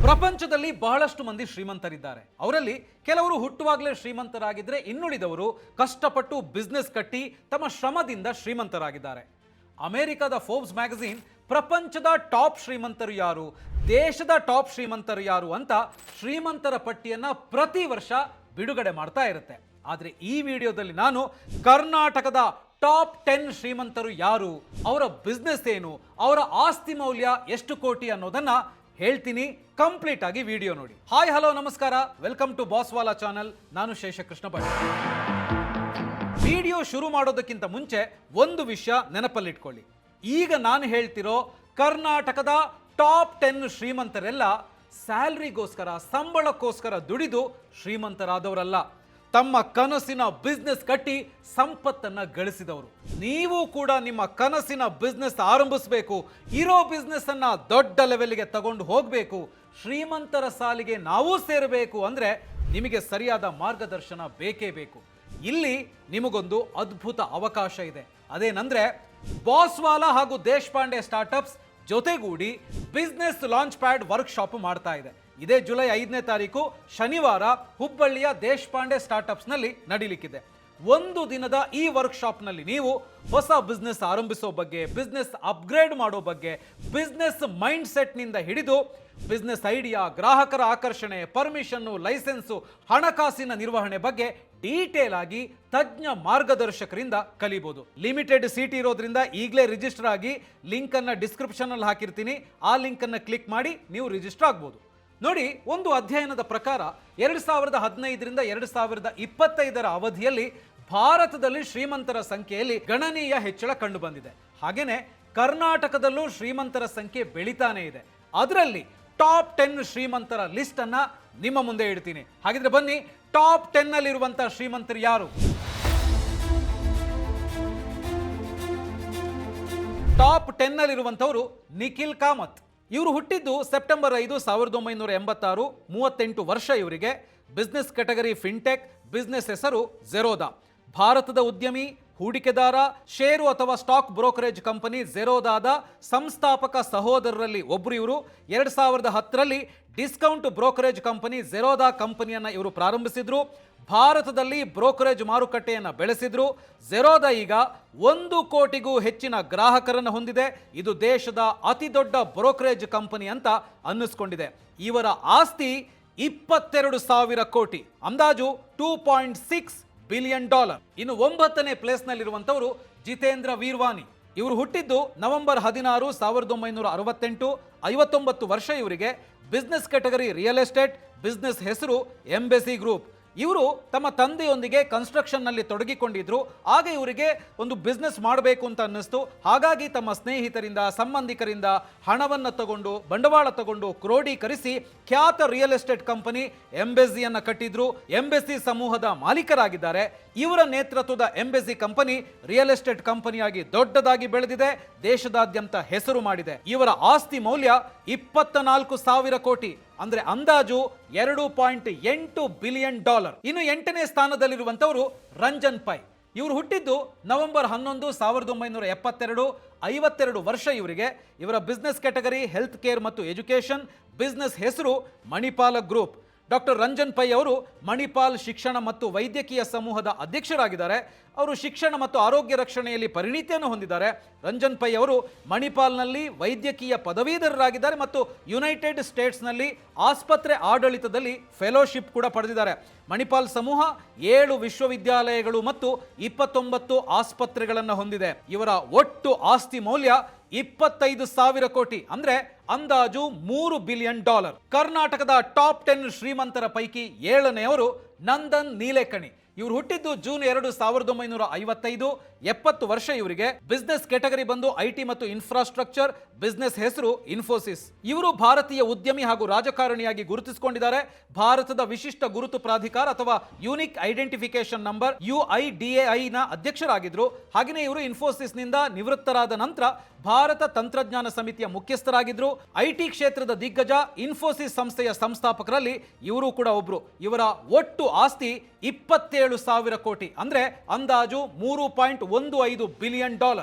ಪ್ರಪಂಚದಲ್ಲಿ ಬಹಳಷ್ಟು ಮಂದಿ ಶ್ರೀಮಂತರಿದ್ದಾರೆ. ಅವರಲ್ಲಿ ಕೆಲವರು ಹುಟ್ಟುವಾಗಲೇ ಶ್ರೀಮಂತರಾಗಿದ್ದರೆ ಇನ್ನುಳಿದವರು ಕಷ್ಟಪಟ್ಟು ಬಿಸ್ನೆಸ್ ಕಟ್ಟಿ ತಮ್ಮ ಶ್ರಮದಿಂದ ಶ್ರೀಮಂತರಾಗಿದ್ದಾರೆ. ಅಮೆರಿಕದ ಫೋರ್ಬ್ಸ್ ಮ್ಯಾಗಝೀನ್ ಪ್ರಪಂಚದ ಟಾಪ್ ಶ್ರೀಮಂತರು ಯಾರು, ದೇಶದ ಟಾಪ್ ಶ್ರೀಮಂತರು ಯಾರು ಅಂತ ಶ್ರೀಮಂತರ ಪಟ್ಟಿಯನ್ನ ಪ್ರತಿ ವರ್ಷ ಬಿಡುಗಡೆ ಮಾಡ್ತಾ ಇರುತ್ತೆ. ಆದರೆ ಈ ವಿಡಿಯೋದಲ್ಲಿ ನಾನು ಕರ್ನಾಟಕದ ಟಾಪ್ 10 ಶ್ರೀಮಂತರು ಯಾರು, ಅವರ ಬಿಸ್ನೆಸ್ ಏನು, ಅವರ ಆಸ್ತಿ ಮೌಲ್ಯ ಎಷ್ಟು ಕೋಟಿ ಅನ್ನೋದನ್ನ ಹೇಳ್ತೀನಿ. ಕಂಪ್ಲೀಟ್ ಆಗಿ ವಿಡಿಯೋ ನೋಡಿ. ಹಾಯ್ ಹಲೋ ನಮಸ್ಕಾರ, ವೆಲ್ಕಮ್ ಟು ಬಾಸ್ವಾಲಾ ಚಾನಲ್. ನಾನು ಶೇಷಕೃಷ್ಣ ಭಟ್. ವಿಡಿಯೋ ಶುರು ಮಾಡೋದಕ್ಕಿಂತ ಮುಂಚೆ ಒಂದು ವಿಷಯ ನೆನಪಲ್ಲಿಟ್ಕೊಳ್ಳಿ. ಈಗ ನಾನು ಹೇಳ್ತಿರೋ ಕರ್ನಾಟಕದ ಟಾಪ್ 10 ಶ್ರೀಮಂತರೆಲ್ಲ ಸ್ಯಾಲ್ರಿಗೋಸ್ಕರ, ಸಂಬಳಕ್ಕೋಸ್ಕರ ದುಡಿದು ಶ್ರೀಮಂತರಾದವರಲ್ಲ. ತಮ್ಮ ಕನಸಿನ ಬಿಸ್ನೆಸ್ ಕಟ್ಟಿ ಸಂಪತ್ತನ್ನ ಗಳಿಸಿದವರು. ನೀವು ಕೂಡ ನಿಮ್ಮ ಕನಸಿನ ಬಿಸ್ನೆಸ್ ಆರಂಭಿಸಬೇಕು, ಇರೋ ಬಿಸ್ನೆಸ್ ಅನ್ನ ದೊಡ್ಡ ಲೆವೆಲ್ಗೆ ತಗೊಂಡು ಹೋಗಬೇಕು, ಶ್ರೀಮಂತರ ಸಾಲಿಗೆ ನಾವು ಸೇರಬೇಕು ಅಂದ್ರೆ ನಿಮಗೆ ಸರಿಯಾದ ಮಾರ್ಗದರ್ಶನ ಬೇಕೇ ಬೇಕು. ಇಲ್ಲಿ ನಿಮಗೊಂದು ಅದ್ಭುತ ಅವಕಾಶ ಇದೆ. ಅದೇನಂದ್ರೆ ಬಾಸ್ವಾಲಾ ಹಾಗೂ ದೇಶಪಾಂಡೆ ಸ್ಟಾರ್ಟ್ಅಪ್ಸ್ ಜೊತೆಗೂಡಿ ಬಿಸ್ನೆಸ್ ಲಾಂಚ್ ಪ್ಯಾಡ್ ವರ್ಕ್ಶಾಪ್ ಮಾಡ್ತಾ ಇದೆ. ಇದೇ ಜುಲೈ 5ನೇ ತಾರೀಕು ಶನಿವಾರ ಹುಬ್ಬಳ್ಳಿಯ ದೇಶಪಾಂಡೆ ಸ್ಟಾರ್ಟ್ಅಪ್ಸ್ನಲ್ಲಿ ನಡೀಲಿಕ್ಕಿದೆ. ಒಂದು ದಿನದ ಈ ವರ್ಕ್ಶಾಪ್ನಲ್ಲಿ ನೀವು ಹೊಸ ಬಿಸ್ನೆಸ್ ಆರಂಭಿಸೋ ಬಗ್ಗೆ, ಬಿಸ್ನೆಸ್ ಅಪ್ಗ್ರೇಡ್ ಮಾಡೋ ಬಗ್ಗೆ, ಬಿಸ್ನೆಸ್ ಮೈಂಡ್ ಸೆಟ್ನಿಂದ ಹಿಡಿದು ಬಿಸ್ನೆಸ್ ಐಡಿಯಾ, ಗ್ರಾಹಕರ ಆಕರ್ಷಣೆ, ಪರ್ಮಿಷನ್ನು, ಲೈಸೆನ್ಸು, ಹಣಕಾಸಿನ ನಿರ್ವಹಣೆ ಬಗ್ಗೆ ಡೀಟೇಲ್ ಆಗಿ ತಜ್ಞ ಮಾರ್ಗದರ್ಶಕರಿಂದ ಕಲಿಬಹುದು. ಲಿಮಿಟೆಡ್ ಸೀಟ್ ಇರೋದ್ರಿಂದ ಈಗಲೇ ರಿಜಿಸ್ಟರ್ ಆಗಿ, ಲಿಂಕ್ ಅನ್ನ ಡಿಸ್ಕ್ರಿಪ್ಷನ್ ಅಲ್ಲಿ ಹಾಕಿರ್ತೀನಿ, ಆ ಲಿಂಕ್ ಅನ್ನ ಕ್ಲಿಕ್ ಮಾಡಿ ನೀವು ರಿಜಿಸ್ಟರ್ ಆಗ್ಬೋದು. ನೋಡಿ, ಒಂದು ಅಧ್ಯಯನದ ಪ್ರಕಾರ 2015ರಿಂದ 2025 ಅವಧಿಯಲ್ಲಿ ಭಾರತದಲ್ಲಿ ಶ್ರೀಮಂತರ ಸಂಖ್ಯೆಯಲ್ಲಿ ಗಣನೀಯ ಹೆಚ್ಚಳ ಕಂಡು ಬಂದಿದೆ. ಹಾಗೇನೆ ಕರ್ನಾಟಕದಲ್ಲೂ ಶ್ರೀಮಂತರ ಸಂಖ್ಯೆ ಬೆಳೀತಾನೆ ಇದೆ. ಅದರಲ್ಲಿ ಟಾಪ್ 10 ಶ್ರೀಮಂತರ ಲಿಸ್ಟ್ ಅನ್ನ ನಿಮ್ಮ ಮುಂದೆ ಇಡ್ತೀನಿ. ಹಾಗಿದ್ರೆ ಬನ್ನಿ, ಟಾಪ್ 10 ಅಲ್ಲಿರುವಂತಹ ಶ್ರೀಮಂತರು ಯಾರು? ಟಾಪ್ 10 ಅಲ್ಲಿರುವಂತವರು ನಿಖಿಲ್ ಕಾಮತ್. ಇವರು ಹುಟ್ಟಿದ್ದು ಸೆಪ್ಟೆಂಬರ್ 5, 1986. 38 ವರ್ಷ ಇವರಿಗೆ. ಬಿಸ್ನೆಸ್ ಕ್ಯಾಟಗರಿ ಫಿನ್ಟೆಕ್, ಬಿಸ್ನೆಸ್ ಹೆಸರು ಝೆರೋದಾ. ಭಾರತದ ಉದ್ಯಮಿ, ಹೂಡಿಕೆದಾರ, ಷೇರು ಅಥವಾ ಸ್ಟಾಕ್ ಬ್ರೋಕರೇಜ್ ಕಂಪನಿ ಝೆರೋದಾದ ಸಂಸ್ಥಾಪಕ ಸಹೋದರರಲ್ಲಿ ಒಬ್ಬರು ಇವರು. 2010ರಲ್ಲಿ ಡಿಸ್ಕೌಂಟ್ ಬ್ರೋಕರೇಜ್ ಕಂಪನಿ ಝೆರೋದಾ ಕಂಪನಿಯನ್ನು ಇವರು ಪ್ರಾರಂಭಿಸಿದ್ರು. ಭಾರತದಲ್ಲಿ ಬ್ರೋಕರೇಜ್ ಮಾರುಕಟ್ಟೆಯನ್ನು ಬೆಳೆಸಿದ್ರು. ಝೆರೋದಾ ಈಗ 1 ಕೋಟಿಗೂ ಹೆಚ್ಚಿನ ಗ್ರಾಹಕರನ್ನು ಹೊಂದಿದೆ. ಇದು ದೇಶದ ಅತಿ ದೊಡ್ಡ ಬ್ರೋಕರೇಜ್ ಕಂಪನಿ ಅಂತ ಅನ್ನಿಸ್ಕೊಂಡಿದೆ. ಇವರ ಆಸ್ತಿ 22,000 ಕೋಟಿ, ಅಂದಾಜು $2.6 ಬಿಲಿಯನ್. ಇನ್ನು 9ನೇ ಪ್ಲೇಸ್ನಲ್ಲಿರುವಂಥವರು ಜಿತೇಂದ್ರ ವೀರ್ವಾನಿ. ಇವರು ಹುಟ್ಟಿದ್ದು ನವೆಂಬರ್ 16, 1968. 59 ವರ್ಷ ಇವರಿಗೆ. Business category real estate, business ಹೆಸರು ಎಂಬೆಸಿ ಗ್ರೂಪ್. ಇವರು ತಮ್ಮ ತಂದೆಯೊಂದಿಗೆ ಕನ್ಸ್ಟ್ರಕ್ಷನ್ನಲ್ಲಿ ತೊಡಗಿಕೊಂಡಿದ್ರು. ಆಗ ಇವರಿಗೆ ಒಂದು ಬಿಸ್ನೆಸ್ ಮಾಡಬೇಕು ಅಂತ ಅನ್ನಿಸ್ತು. ಹಾಗಾಗಿ ತಮ್ಮ ಸ್ನೇಹಿತರಿಂದ, ಸಂಬಂಧಿಕರಿಂದ ಹಣವನ್ನು ತಗೊಂಡು, ಬಂಡವಾಳ ತಗೊಂಡು ಕ್ರೋಢೀಕರಿಸಿ ಖ್ಯಾತ ರಿಯಲ್ ಎಸ್ಟೇಟ್ ಕಂಪನಿ ಎಂಬೆಸಿಯನ್ನು ಕಟ್ಟಿದ್ರು. ಎಂಬೆಸಿ ಸಮೂಹದ ಮಾಲೀಕರಾಗಿದ್ದಾರೆ. ಇವರ ನೇತೃತ್ವದ ಎಂಬೆಸಿ ಕಂಪನಿ ರಿಯಲ್ ಎಸ್ಟೇಟ್ ಕಂಪನಿಯಾಗಿ ದೊಡ್ಡದಾಗಿ ಬೆಳೆದಿದೆ, ದೇಶದಾದ್ಯಂತ ಹೆಸರು ಮಾಡಿದೆ. ಇವರ ಆಸ್ತಿ ಮೌಲ್ಯ 24,000 ಕೋಟಿ, ಅಂದ್ರೆ ಅಂದಾಜು $2.8 ಬಿಲಿಯನ್. ಇನ್ನು 8ನೇ ಸ್ಥಾನದಲ್ಲಿರುವಂತವರು ರಂಜನ್ ಪೈ. ಇವರು ಹುಟ್ಟಿದ್ದು ನವೆಂಬರ್ 11, 1972. 52 ವರ್ಷ ಇವರಿಗೆ. ಇವರ ಬಿಸ್ನೆಸ್ ಕ್ಯಾಟಗರಿ ಹೆಲ್ತ್ ಕೇರ್ ಮತ್ತು ಎಜುಕೇಷನ್. ಬಿಸ್ನೆಸ್ ಹೆಸರು ಮಣಿಪಾಲ ಗ್ರೂಪ್. ಡಾಕ್ಟರ್ ರಂಜನ್ ಪೈ ಅವರು ಮಣಿಪಾಲ್ ಶಿಕ್ಷಣ ಮತ್ತು ವೈದ್ಯಕೀಯ ಸಮೂಹದ ಅಧ್ಯಕ್ಷರಾಗಿದ್ದಾರೆ. ಅವರು ಶಿಕ್ಷಣ ಮತ್ತು ಆರೋಗ್ಯ ರಕ್ಷಣೆಯಲ್ಲಿ ಪರಿಣಿತಿಯನ್ನು ಹೊಂದಿದ್ದಾರೆ. ರಂಜನ್ ಪೈ ಅವರು ಮಣಿಪಾಲ್ನಲ್ಲಿ ವೈದ್ಯಕೀಯ ಪದವೀಧರರಾಗಿದ್ದಾರೆ ಮತ್ತು ಯುನೈಟೆಡ್ ಸ್ಟೇಟ್ಸ್ನಲ್ಲಿ ಆಸ್ಪತ್ರೆ ಆಡಳಿತದಲ್ಲಿ ಫೆಲೋಶಿಪ್ ಕೂಡ ಪಡೆದಿದ್ದಾರೆ. ಮಣಿಪಾಲ್ ಸಮೂಹ 7 ವಿಶ್ವವಿದ್ಯಾಲಯಗಳು ಮತ್ತು 29 ಆಸ್ಪತ್ರೆಗಳನ್ನು ಹೊಂದಿದೆ. ಇವರ ಒಟ್ಟು ಆಸ್ತಿ ಮೌಲ್ಯ 25,000 ಕೋಟಿ, ಅಂದ್ರೆ ಅಂದಾಜು $3 ಬಿಲಿಯನ್. ಕರ್ನಾಟಕದ ಟಾಪ್ 10 ಶ್ರೀಮಂತರ ಪೈಕಿ 7ನೇಯವರು ನಂದನ್ ನೀಲೇಕಣಿ. ಇವರು ಹುಟ್ಟಿದ್ದು ಜೂನ್ 2, 1955. 70 ವರ್ಷ ಇವರಿಗೆ. ಬಿಸ್ನೆಸ್ ಕ್ಯಾಟಗರಿ ಬಂದು ಐಟಿ ಮತ್ತು ಇನ್ಫ್ರಾಸ್ಟ್ರಕ್ಚರ್. ಬಿಸ್ನೆಸ್ ಹೆಸರು ಇನ್ಫೋಸಿಸ್. ಇವರು ಭಾರತೀಯ ಉದ್ಯಮಿ ಹಾಗೂ ರಾಜಕಾರಣಿಯಾಗಿ ಗುರುತಿಸಿಕೊಂಡಿದ್ದಾರೆ. ಭಾರತದ ವಿಶಿಷ್ಟ ಗುರುತು ಪ್ರಾಧಿಕಾರ ಅಥವಾ ಯೂನಿಕ್ ಐಡೆಂಟಿಫಿಕೇಶನ್ ನಂಬರ್ UIDAI ನ ಅಧ್ಯಕ್ಷರಾಗಿದ್ರು. ಹಾಗೆಯೇ ಇವರು ಇನ್ಫೋಸಿಸ್ ನಿಂದ ನಿವೃತ್ತರಾದ ನಂತರ ಭಾರತ ತಂತ್ರಜ್ಞಾನ ಸಮಿತಿಯ ಮುಖ್ಯಸ್ಥರಾಗಿದ್ರು. ಐಟಿ ಕ್ಷೇತ್ರದ ದಿಗ್ಗಜ ಇನ್ಫೋಸಿಸ್ ಸಂಸ್ಥೆಯ ಸಂಸ್ಥಾಪಕರಲ್ಲಿ ಇವರು ಕೂಡ ಒಬ್ರು. ಇವರ ಒಟ್ಟು ಆಸ್ತಿ 27,000 ಕೋಟಿ, ಅಂದ್ರೆ ಅಂದಾಜು $3.15 ಬಿಲಿಯನ್.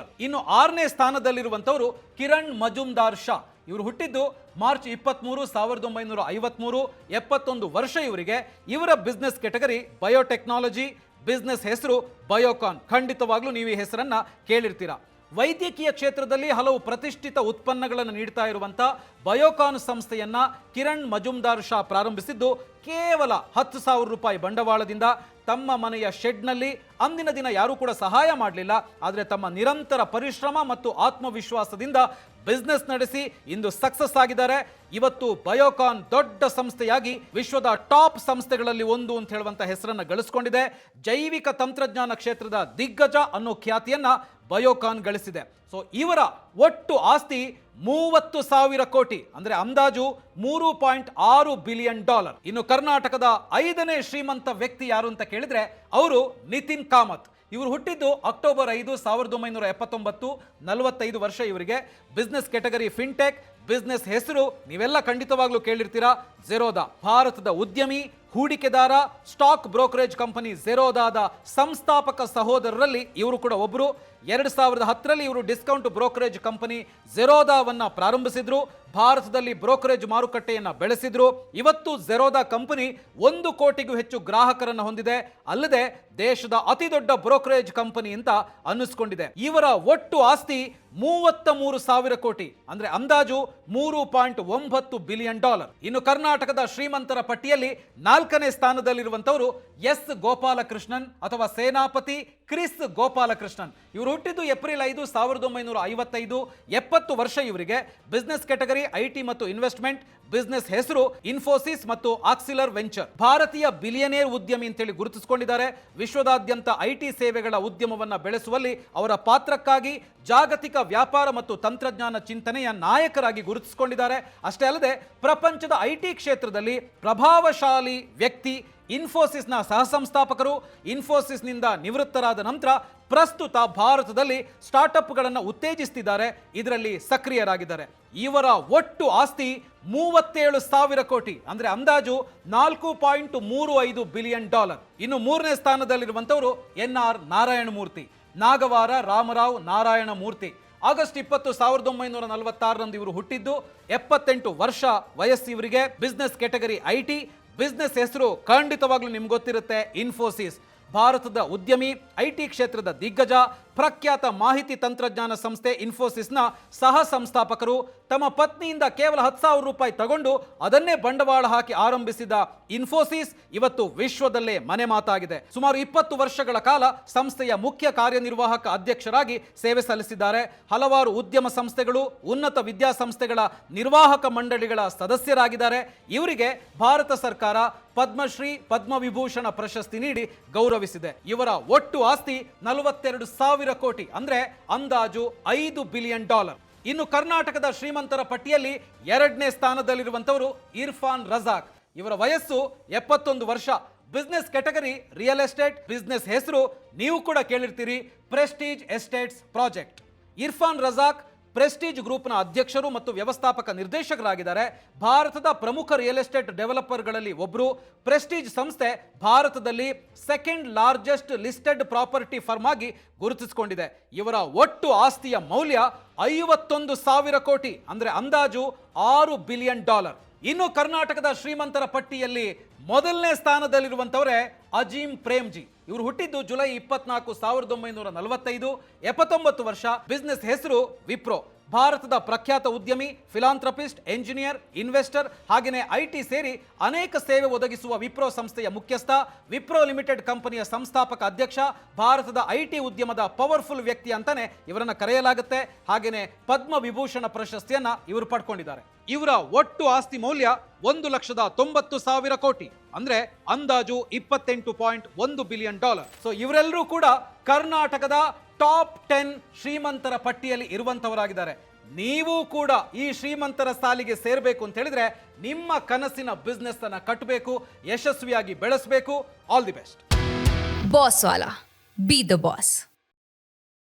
ಇನ್ನು 6ನೇ ಸ್ಥಾನದಲ್ಲಿರುವಂತವರು ಕಿರಣ್ ಮಜುಮ್ದಾರ್ ಶಾ. ಇವರು ಹುಟ್ಟಿದ್ದು ಮಾರ್ಚ್ 23, 1953, 71 ವರ್ಷ ಇವರಿಗೆ. ಇವರ ಬಿಸ್ನೆಸ್ ಕೆಟಗರಿ ಬಯೋಟೆಕ್ನಾಲಜಿ, ಬಿಸ್ನೆಸ್ ಹೆಸರು ಬಯೋಕಾನ್. ಖಂಡಿತವಾಗ್ಲೂ ನೀವು ಈ ಹೆಸರನ್ನ ಕೇಳಿರ್ತೀರಾ. ವೈದ್ಯಕೀಯ ಕ್ಷೇತ್ರದಲ್ಲಿ ಹಲವು ಪ್ರತಿಷ್ಠಿತ ಉತ್ಪನ್ನಗಳನ್ನು ನೀಡ್ತಾ ಇರುವಂಥ ಬಯೋಕಾನ್ ಸಂಸ್ಥೆಯನ್ನ ಕಿರಣ್ ಮಜುಮ್ದಾರ್ ಶಾ ಪ್ರಾರಂಭಿಸಿದ್ದು ಕೇವಲ 10,000 ರೂಪಾಯಿ ಬಂಡವಾಳದಿಂದ. ತಮ್ಮ ಮನೆಯ ಶೆಡ್ನಲ್ಲಿ ಅಂದಿನ ದಿನ ಯಾರೂ ಕೂಡ ಸಹಾಯ ಮಾಡಲಿಲ್ಲ, ಆದರೆ ತಮ್ಮ ನಿರಂತರ ಪರಿಶ್ರಮ ಮತ್ತು ಆತ್ಮವಿಶ್ವಾಸದಿಂದ ಬಿಸ್ನೆಸ್ ನಡೆಸಿ ಇಂದು ಸಕ್ಸಸ್ ಆಗಿದ್ದಾರೆ. ಇವತ್ತು ಬಯೋಕಾನ್ ದೊಡ್ಡ ಸಂಸ್ಥೆಯಾಗಿ ವಿಶ್ವದ ಟಾಪ್ ಸಂಸ್ಥೆಗಳಲ್ಲಿ ಒಂದು ಅಂತ ಹೇಳುವಂತ ಹೆಸರನ್ನು ಗಳಿಸಿಕೊಂಡಿದೆ. ಜೈವಿಕ ತಂತ್ರಜ್ಞಾನ ಕ್ಷೇತ್ರದ ದಿಗ್ಗಜ ಅನ್ನೋ ಖ್ಯಾತಿಯನ್ನ ಬಯೋಕಾನ್ ಗಳಿಸಿದೆ. ಸೊ ಇವರ ಒಟ್ಟು ಆಸ್ತಿ 30,000 ಕೋಟಿ, ಅಂದ್ರೆ ಅಂದಾಜು $3.6 ಬಿಲಿಯನ್. ಇನ್ನು ಕರ್ನಾಟಕದ 5ನೇ ಶ್ರೀಮಂತ ವ್ಯಕ್ತಿ ಯಾರು ಅಂತ ಕೇಳಿದ್ರೆ ಅವರು ನಿತಿನ್ ಕಾಮತ್. ಇವರು ಹುಟ್ಟಿದ್ದು ಅಕ್ಟೋಬರ್ 5, 1979, 45 ವರ್ಷ ಇವರಿಗೆ. ಬಿಸ್ನೆಸ್ ಕೆಟಗರಿ ಫಿನ್ಟೆಕ್, ಬಿಸ್ನೆಸ್ ಹೆಸರು ನೀವೆಲ್ಲ ಖಂಡಿತವಾಗ್ಲೂ ಕೇಳಿರ್ತೀರಾ, ಝೆರೋದಾ. ಭಾರತದ ಉದ್ಯಮಿ, ಹೂಡಿಕೆದಾರ, ಸ್ಟಾಕ್ ಬ್ರೋಕರೇಜ್ ಕಂಪನಿ ಝೆರೋದಾದ ಸಂಸ್ಥಾಪಕ ಸಹೋದರರಲ್ಲಿ ಇವರು ಕೂಡ ಒಬ್ಬರು. 2010ರಲ್ಲಿ ಇವರು ಡಿಸ್ಕೌಂಟ್ ಬ್ರೋಕರೇಜ್ ಕಂಪನಿ ಝೆರೋದಾವನ್ನ ಪ್ರಾರಂಭಿಸಿದ್ರು. ಭಾರತದಲ್ಲಿ ಬ್ರೋಕರೇಜ್ ಮಾರುಕಟ್ಟೆಯನ್ನು ಬೆಳೆಸಿದ್ರು. ಇವತ್ತು ಝೆರೋದಾ ಕಂಪನಿ 1 ಕೋಟಿಗೂ ಹೆಚ್ಚು ಗ್ರಾಹಕರನ್ನು ಹೊಂದಿದೆ. ಅಲ್ಲದೆ ದೇಶದ ಅತಿ ದೊಡ್ಡ ಬ್ರೋಕರೇಜ್ ಕಂಪನಿ ಅಂತ ಅನ್ನಿಸ್ಕೊಂಡಿದೆ. ಇವರ ಒಟ್ಟು ಆಸ್ತಿ 33,000 ಕೋಟಿ, ಅಂದ್ರೆ ಅಂದಾಜು $3.9 ಬಿಲಿಯನ್. ಇನ್ನು ಕರ್ನಾಟಕದ ಶ್ರೀಮಂತರ ಪಟ್ಟಿಯಲ್ಲಿ 4ನೇ ಸ್ಥಾನದಲ್ಲಿರುವಂತವರು ಎಸ್ ಗೋಪಾಲಕೃಷ್ಣನ್ ಅಥವಾ ಸೇನಾಪತಿ ಕ್ರಿಸ್ ಗೋಪಾಲಕೃಷ್ಣನ್. ಇವರು ಹುಟ್ಟಿದ್ದು ಏಪ್ರಿಲ್ 5, 1955, 70 ವರ್ಷ ಇವರಿಗೆ. ಬಿಸ್ನೆಸ್ ಕೆಟಗರಿ ಐಟಿ ಮತ್ತು ಇನ್ವೆಸ್ಟ್ಮೆಂಟ್, ಬಿಸ್ನೆಸ್ ಹೆಸರು ಇನ್ಫೋಸಿಸ್ ಮತ್ತು ಆಕ್ಸಿಲರ್ ವೆಂಚರ್. ಭಾರತೀಯ ಬಿಲಿಯನೇರ್ ಉದ್ಯಮಿ ಅಂತೇಳಿ ಗುರುತಿಸಿಕೊಂಡಿದ್ದಾರೆ. ವಿಶ್ವದಾದ್ಯಂತ ಐಟಿ ಸೇವೆಗಳ ಉದ್ಯಮವನ್ನು ಬೆಳೆಸುವಲ್ಲಿ ಅವರ ಪಾತ್ರಕ್ಕಾಗಿ ಜಾಗತಿಕ ವ್ಯಾಪಾರ ಮತ್ತು ತಂತ್ರಜ್ಞಾನ ಚಿಂತನೆಯ ನಾಯಕರಾಗಿ ಗುರುತಿಸಿಕೊಂಡಿದ್ದಾರೆ. ಅಷ್ಟೇ ಅಲ್ಲದೆ ಪ್ರಪಂಚದ ಐಟಿ ಕ್ಷೇತ್ರದಲ್ಲಿ ಪ್ರಭಾವಶಾಲಿ ವ್ಯಕ್ತಿ. ಇನ್ಫೋಸಿಸ್ನ ಸಹಸಂಸ್ಥಾಪಕರು. ಇನ್ಫೋಸಿಸ್ನಿಂದ ನಿವೃತ್ತರಾದ ನಂತರ ಪ್ರಸ್ತುತ ಭಾರತದಲ್ಲಿ ಸ್ಟಾರ್ಟ್ಅಪ್ಗಳನ್ನು ಉತ್ತೇಜಿಸುತ್ತಿದ್ದಾರೆ, ಇದರಲ್ಲಿ ಸಕ್ರಿಯರಾಗಿದ್ದಾರೆ. ಇವರ ಒಟ್ಟು ಆಸ್ತಿ 37,000 ಕೋಟಿ, ಅಂದ್ರೆ ಅಂದಾಜು $4.35 ಬಿಲಿಯನ್. ಇನ್ನು 3ನೇ ಸ್ಥಾನದಲ್ಲಿರುವಂತವರು NR ನಾರಾಯಣಮೂರ್ತಿ, ನಾಗವಾರ ರಾಮರಾವ್ ನಾರಾಯಣಮೂರ್ತಿ. ಆಗಸ್ಟ್ 20, 1946ರಂದು ಇವರು ಹುಟ್ಟಿದ್ದು. 78 ವರ್ಷ ವಯಸ್ಸು ಇವರಿಗೆ. ಬಿಸ್ನೆಸ್ ಕೆಟಗರಿ ಐಟಿ, ಬಿಸ್ನೆಸ್ ಹೆಸರು ಖಂಡಿತವಾಗ್ಲೂ ನಿಮ್ಗೆ ಗೊತ್ತಿರುತ್ತೆ, ಇನ್ಫೋಸಿಸ್. ಭಾರತದ ಉದ್ಯಮಿ, ಐಟಿ ಕ್ಷೇತ್ರದ ದಿಗ್ಗಜ, ಪ್ರಖ್ಯಾತ ಮಾಹಿತಿ ತಂತ್ರಜ್ಞಾನ ಸಂಸ್ಥೆ ಇನ್ಫೋಸಿಸ್ನ ಸಹ ಸಂಸ್ಥಾಪಕರು. ತಮ್ಮ ಪತ್ನಿಯಿಂದ ಕೇವಲ 10,000 ರೂಪಾಯಿ ತಗೊಂಡು ಅದನ್ನೇ ಬಂಡವಾಳ ಹಾಕಿ ಆರಂಭಿಸಿದ ಇನ್ಫೋಸಿಸ್ ಇವತ್ತು ವಿಶ್ವದಲ್ಲೇ ಮನೆ ಮಾತಾಗಿದೆ. ಸುಮಾರು 20 ವರ್ಷಗಳ ಕಾಲ ಸಂಸ್ಥೆಯ ಮುಖ್ಯ ಕಾರ್ಯನಿರ್ವಾಹಕ ಅಧ್ಯಕ್ಷರಾಗಿ ಸೇವೆ ಸಲ್ಲಿಸಿದ್ದಾರೆ. ಹಲವಾರು ಉದ್ಯಮ ಸಂಸ್ಥೆಗಳು, ಉನ್ನತ ವಿದ್ಯಾಸಂಸ್ಥೆಗಳ ನಿರ್ವಾಹಕ ಮಂಡಳಿಗಳ ಸದಸ್ಯರಾಗಿದ್ದಾರೆ. ಇವರಿಗೆ ಭಾರತ ಸರ್ಕಾರ ಪದ್ಮಶ್ರೀ, ಪದ್ಮವಿಭೂಷಣ ಪ್ರಶಸ್ತಿ ನೀಡಿ ಗೌರವಿಸಿದೆ. ಇವರ ಒಟ್ಟು ಆಸ್ತಿ 42,000 ಕೋಟಿ, ಅಂದ್ರೆ ಅಂದಾಜು $5 ಬಿಲಿಯನ್. ಇನ್ನು ಕರ್ನಾಟಕದ ಶ್ರೀಮಂತರ ಪಟ್ಟಿಯಲ್ಲಿ 2ನೇ ಸ್ಥಾನದಲ್ಲಿರುವಂತವರು ಇರ್ಫಾನ್ ರಜಾಕ್. ಇವರ ವಯಸ್ಸು 71 ವರ್ಷ. Business category real estate, business ಹೆಸರು ನೀವು ಕೂಡ ಕೇಳಿರ್ತೀರಿ, prestige estates project. Irfan Razack prestige ಗ್ರೂಪ್ನ ಅಧ್ಯಕ್ಷರು ಮತ್ತು ವ್ಯವಸ್ಥಾಪಕ ನಿರ್ದೇಶಕರಾಗಿದ್ದಾರೆ. ಭಾರತದ ಪ್ರಮುಖ ರಿಯಲ್ ಎಸ್ಟೇಟ್ ಡೆವಲಪರ್ಗಳಲ್ಲಿ ಒಬ್ಬರು. ಪ್ರೆಸ್ಟೀಜ್ ಸಂಸ್ಥೆ ಭಾರತದಲ್ಲಿ 2nd largest listed property firm ಆಗಿ ಗುರುತಿಸಿಕೊಂಡಿದೆ. ಇವರ ಒಟ್ಟು ಆಸ್ತಿಯ ಮೌಲ್ಯ 51,000 ಕೋಟಿ, ಅಂದ್ರೆ ಅಂದಾಜು $6 ಬಿಲಿಯನ್. ಇನ್ನು ಕರ್ನಾಟಕದ ಶ್ರೀಮಂತರ ಪಟ್ಟಿಯಲ್ಲಿ 1ನೇ ಸ್ಥಾನದಲ್ಲಿರುವಂತವರೇ ಅಜೀಂ ಪ್ರೇಮ್ಜಿ. ಇವರು ಹುಟ್ಟಿದ್ದು ಜುಲೈ 24, 1945, 79 ವರ್ಷ. ಬಿಸ್ನೆಸ್ ಹೆಸರು ವಿಪ್ರೋ. ಭಾರತದ ಪ್ರಖ್ಯಾತ ಉದ್ಯಮಿ, ಫಿಲಾಂಥ್ರಪಿಸ್ಟ್, ಎಂಜಿನಿಯರ್, ಇನ್ವೆಸ್ಟರ್ ಹಾಗೆಯೇ ಐಟಿ ಸೇರಿ ಅನೇಕ ಸೇವೆ ಒದಗಿಸುವ ವಿಪ್ರೋ ಸಂಸ್ಥೆಯ ಮುಖ್ಯಸ್ಥ. ವಿಪ್ರೋ ಲಿಮಿಟೆಡ್ ಕಂಪನಿಯ ಸಂಸ್ಥಾಪಕ ಅಧ್ಯಕ್ಷ. ಭಾರತದ ಐಟಿ ಉದ್ಯಮದ ಪವರ್ಫುಲ್ ವ್ಯಕ್ತಿ ಅಂತಾನೆ ಇವರನ್ನ ಕರೆಯಲಾಗುತ್ತೆ. ಹಾಗೆಯೇ ಪದ್ಮ ವಿಭೂಷಣ ಪ್ರಶಸ್ತಿಯನ್ನ ಇವರು ಪಡ್ಕೊಂಡಿದ್ದಾರೆ. ಇವರ ಒಟ್ಟು ಆಸ್ತಿ ಮೌಲ್ಯ 1,90,000 ಕೋಟಿ, ಅಂದ್ರೆ ಅಂದಾಜು $28.1 ಬಿಲಿಯನ್. ಸೊ ಇವರೆಲ್ಲರೂ ಕೂಡ ಕರ್ನಾಟಕದ ಟಾಪ್ 10 ಶ್ರೀಮಂತರ ಪಟ್ಟಿಯಲ್ಲಿ ಇರುವಂತವರಾಗಿದ್ದಾರೆ. ನೀವು ಕೂಡ ಈ ಶ್ರೀಮಂತರ ಸಾಲಿಗೆ ಸೇರಬೇಕು ಅಂತ ಹೇಳಿದ್ರೆ ನಿಮ್ಮ ಕನಸಿನ ಬಿಸ್ನೆಸ್ ಅನ್ನ ಕಟ್ಟಬೇಕು, ಯಶಸ್ವಿಯಾಗಿ ಬೆಳೆಸಬೇಕು. All the best. Boss Vala, B the boss.